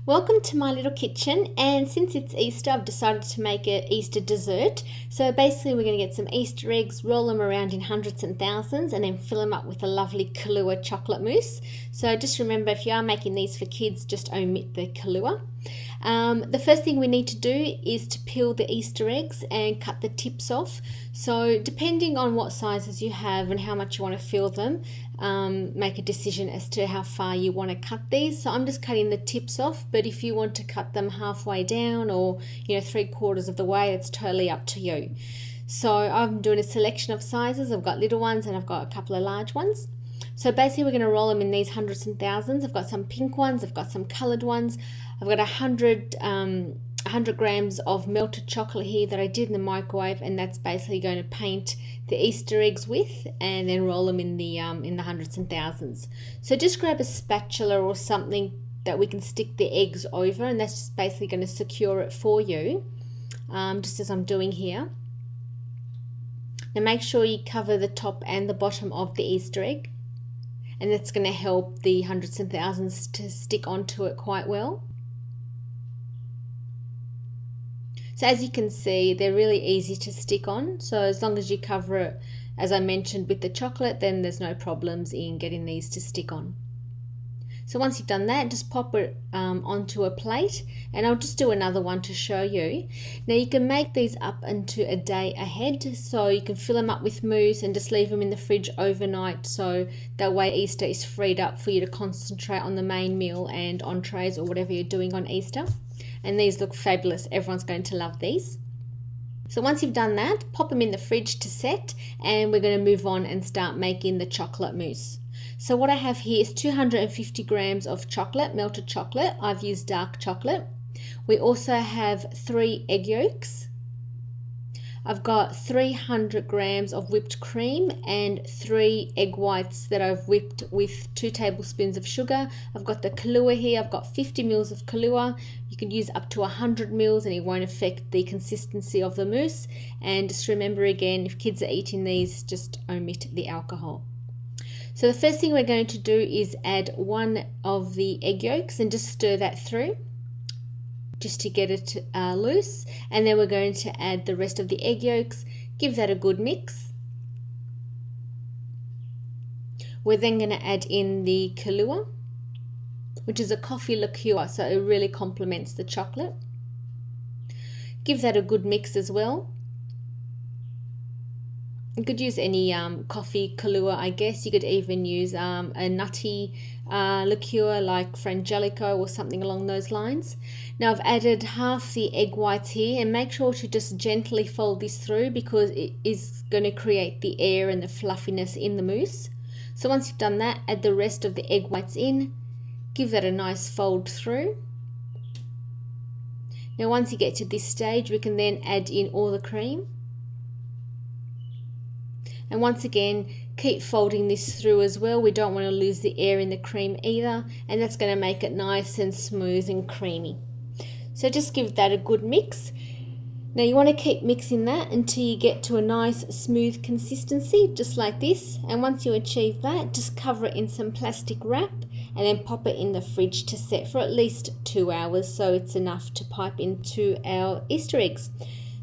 Welcome to my little kitchen, and since it's Easter I've decided to make an Easter dessert. So basically we're going to get some Easter eggs, roll them around in hundreds and thousands and then fill them up with a lovely Kahlua chocolate mousse. So just remember, if you are making these for kids, just omit the Kahlua. The first thing we need to do is to peel the Easter eggs and cut the tips off. So depending on what sizes you have and how much you want to fill them, make a decision as to how far you want to cut these. So I'm just cutting the tips off, but if you want to cut them halfway down or 3/4 of the way, it's totally up to you. So I'm doing a selection of sizes. I've got little ones and I've got a couple of large ones. So basically we're going to roll them in these hundreds and thousands. I've got some pink ones, I've got some coloured ones, I've got 100 grams of melted chocolate here that I did in the microwave, and that's basically going to paint the Easter eggs with and then roll them in the hundreds and thousands. So just grab a spatula or something that we can stick the eggs over, and that's just basically going to secure it for you, just as I'm doing here. Now make sure you cover the top and the bottom of the Easter egg, and that's going to help the hundreds and thousands to stick onto it quite well. So as you can see, they're really easy to stick on. So as long as you cover it, as I mentioned, with the chocolate, then there's no problems in getting these to stick on. So once you've done that, just pop it onto a plate, and I'll just do another one to show you. Now you can make these up into a day ahead, so you can fill them up with mousse and just leave them in the fridge overnight, so that way Easter is freed up for you to concentrate on the main meal and entrees or whatever you're doing on Easter. And these look fabulous. Everyone's going to love these. So once you've done that, pop them in the fridge to set, and we're going to move on and start making the chocolate mousse. So what I have here is 250 grams of chocolate, melted chocolate. I've used dark chocolate. We also have 3 egg yolks. I've got 300 grams of whipped cream and 3 egg whites that I've whipped with 2 tablespoons of sugar. I've got the Kahlua here. I've got 50 mils of Kahlua. You can use up to 100 mils and it won't affect the consistency of the mousse. And just remember again, if kids are eating these, just omit the alcohol. So the first thing we're going to do is add 1 of the egg yolks and just stir that through, just to get it loose, and then we're going to add the rest of the egg yolks, give that a good mix. We're then going to add in the Kahlua, which is a coffee liqueur, so it really complements the chocolate. Give that a good mix as well. You could use any coffee Kahlua, I guess. You could even use a nutty liqueur like Frangelico or something along those lines. Now I've added half the egg whites here, and make sure to just gently fold this through because it is going to create the air and the fluffiness in the mousse. So once you've done that, add the rest of the egg whites in, give that a nice fold through. Now once you get to this stage, we can then add in all the cream. And once again, keep folding this through as well. We don't want to lose the air in the cream either, and that's going to make it nice and smooth and creamy. So just give that a good mix. Now you want to keep mixing that until you get to a nice smooth consistency, just like this. And once you achieve that, just cover it in some plastic wrap and then pop it in the fridge to set for at least 2 hours, so it's enough to pipe into our Easter eggs.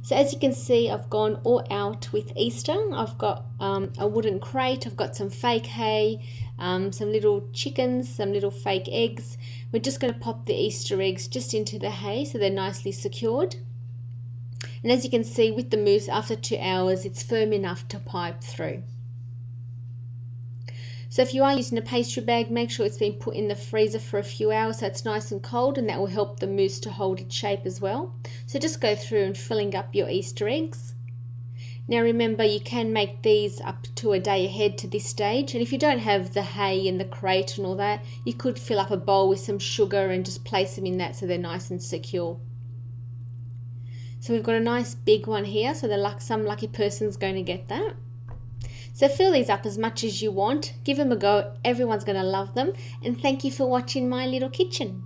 So as you can see, I've gone all out with Easter. I've got a wooden crate, I've got some fake hay, some little chickens, some little fake eggs. We're just going to pop the Easter eggs just into the hay so they're nicely secured. And as you can see with the mousse, after 2 hours, it's firm enough to pipe through. So if you are using a pastry bag, make sure it's been put in the freezer for a few hours so it's nice and cold, and that will help the mousse to hold its shape as well. So just go through and filling up your Easter eggs. Now remember, you can make these up to a day ahead to this stage, and if you don't have the hay and the crate and all that, you could fill up a bowl with some sugar and just place them in that so they're nice and secure. So we've got a nice big one here, so some lucky person's going to get that. So fill these up as much as you want, give them a go, everyone's going to love them, and thank you for watching my little kitchen.